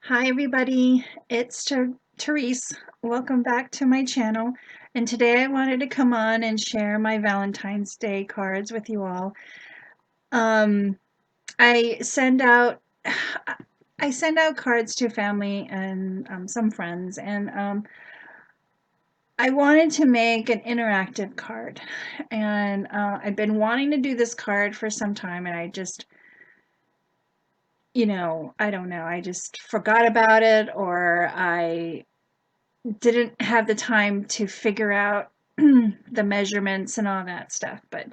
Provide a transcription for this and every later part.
Hi everybody, it's Tereese. Welcome back to my channel. And today I wanted to come on and share my Valentine's Day cards with you all. Um, I send out I send out cards to family and some friends, and I wanted to make an interactive card. And I've been wanting to do this card for some time, and I just I don't know, I just forgot about it, or I didn't have the time to figure out the measurements and all that stuff. But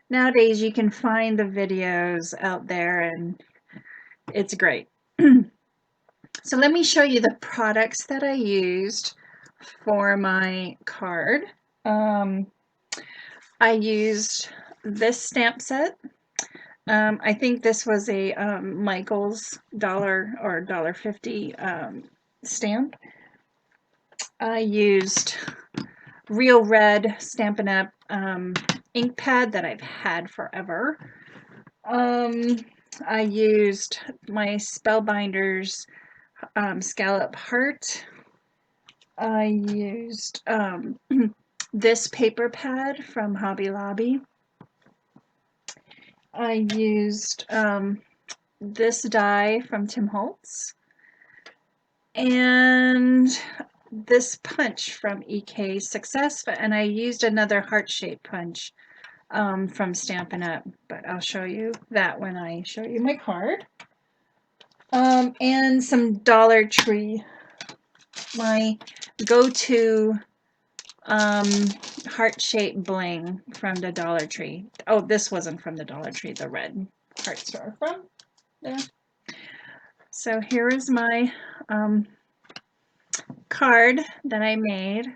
nowadays you can find the videos out there and it's great. So let me show you the products that I used for my card. Um, I used this stamp set. I think this was a Michael's $1 or $1.50 stamp. I used Real Red Stampin' Up! Ink pad that I've had forever. I used my Spellbinders scallop heart. I used this paper pad from Hobby Lobby. I used this die from Tim Holtz. And this punch from EK Success, and I used another heart-shaped punch from Stampin' Up, but I'll show you that when I show you my card. And some Dollar Tree, my go-to heart-shaped bling from the Dollar Tree. Oh, this wasn't from the Dollar Tree, the red hearts are from there. So here is my card that I made.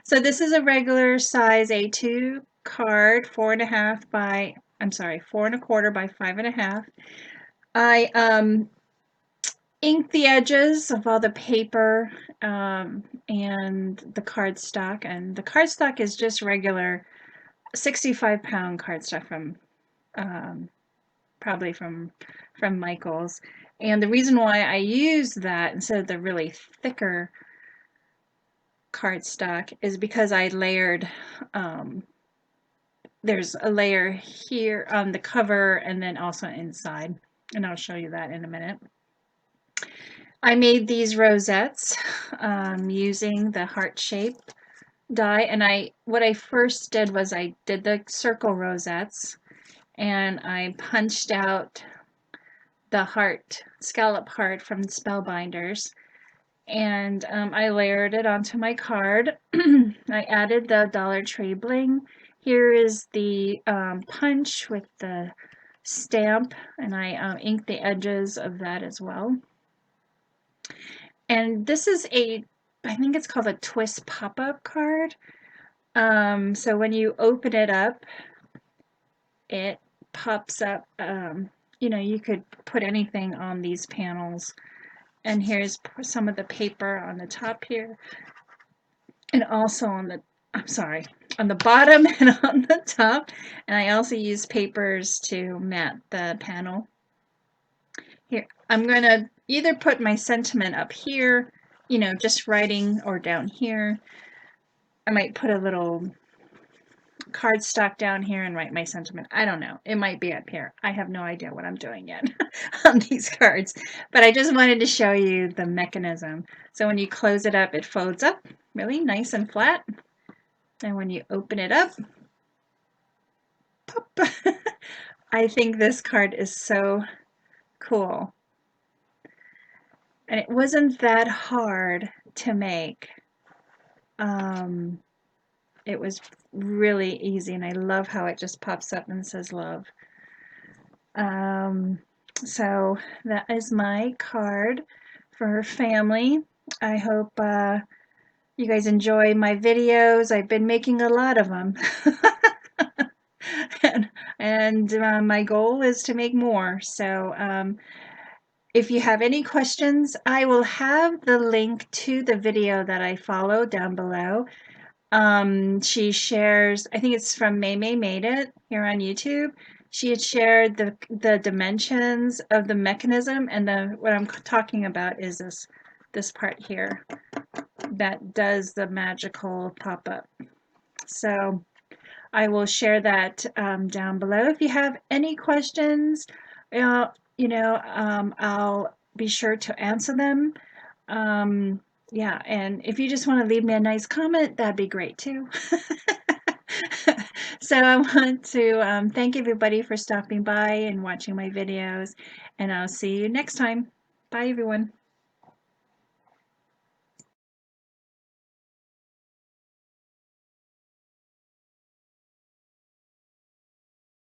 So this is a regular size A2 card, 4.5 by, I'm sorry, 4.25 by 5.5. I inked the edges of all the paper and the cardstock, and the cardstock is just regular 65-pound cardstock from probably from Michael's. And the reason why I use that instead of the really thicker cardstock is because I layered there's a layer here on the cover and then also inside, and I'll show you that in a minute. I made these rosettes using the heart shape die, and what I first did was I did the circle rosettes and I punched out the heart, scallop heart from the Spellbinders, and I layered it onto my card. I added the Dollar Tree bling. Here is the punch with the stamp, and I inked the edges of that as well. And this is I think it's called a twist pop-up card. So when you open it up, it pops up. You could put anything on these panels. And here's some of the paper on the top here, and also on the, I'm sorry, on the bottom and on the top. And I also use papers to mat the panel. Here, I'm going to either put my sentiment up here, just writing, or down here. I might put a little cardstock down here and write my sentiment. I don't know. It might be up here. I have no idea what I'm doing yet on these cards, but I just wanted to show you the mechanism. So when you close it up, it folds up really nice and flat. And when you open it up, pop. I think this card is so cool. And it wasn't that hard to make. It was really easy, and I love how it just pops up and says love. So that is my card for family. I hope you guys enjoy my videos. I've been making a lot of them. and my goal is to make more. So if you have any questions, I will have the link to the video that I follow down below. She shares, I think it's from May Made It here on YouTube. she had shared the dimensions of the mechanism, and what I'm talking about is this part here that does the magical pop-up. So I will share that down below. If you have any questions, I'll be sure to answer them. Yeah, and if you just want to leave me a nice comment, that'd be great too. So I want to thank everybody for stopping by and watching my videos, and I'll see you next time. Bye, everyone.